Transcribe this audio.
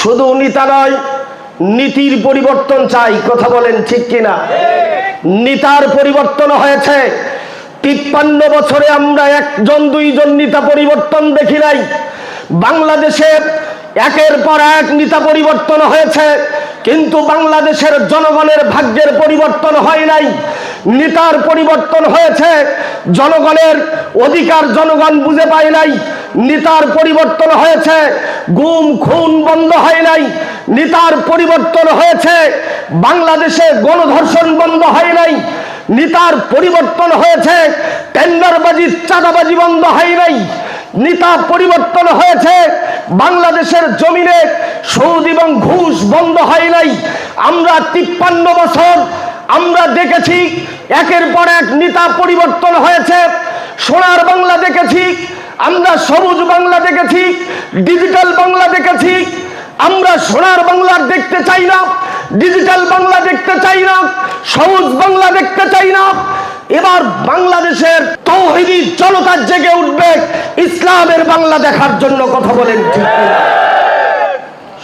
শুধু নেতা নয়, নীতির পরিবর্তন চাই। কথা বলেন ঠিক কিনা? নেতার পরিবর্তন হয়েছে। 53 বছরে আমরা একজন দুইজন নেতা পরিবর্তন দেখি নাই। বাংলাদেশে একের পর এক নেতা পরিবর্তন হয়েছে, কিন্তু বাংলাদেশের জনগণের ভাগ্যের পরিবর্তন হয় নাই। নেতার পরিবর্তন হয়েছে, জনগণের অধিকার জনগণ বুঝে পায় নাই। নেতার পরিবর্তন হয়েছে, গুম খুন বন্ধ হয় নাই। নেতার পরিবর্তন হয়েছে, বাংলাদেশে গণধর্ষণ বন্ধ হয় নাই। নেতার পরিবর্তন হয়েছে, টেন্ডারবাজি চাঁদাবাজি বন্ধ হয় নাই। নেতা পরিবর্তন হয়েছে, বাংলাদেশের জমিনে সুদ এবং ঘুষ বন্ধ হয় নাই। আমরা 53 বছর আমরা দেখেছি একের পর এক নেতা পরিবর্তন হয়েছে। সোনার বাংলা দেখেছি, আমরা সবুজ বাংলা দেখেছি, ডিজিটাল বাংলা দেখেছি। আমরা সোনার বাংলা দেখতে চাই না, ডিজিটাল বাংলা দেখতে চাই না, সবুজ বাংলা দেখতে চাই না। এবার বাংলাদেশের তৌহিদি জনতা জেগে উঠবে ইসলামের বাংলা দেখার জন্য। কথা বলেন ঠিক কিনা?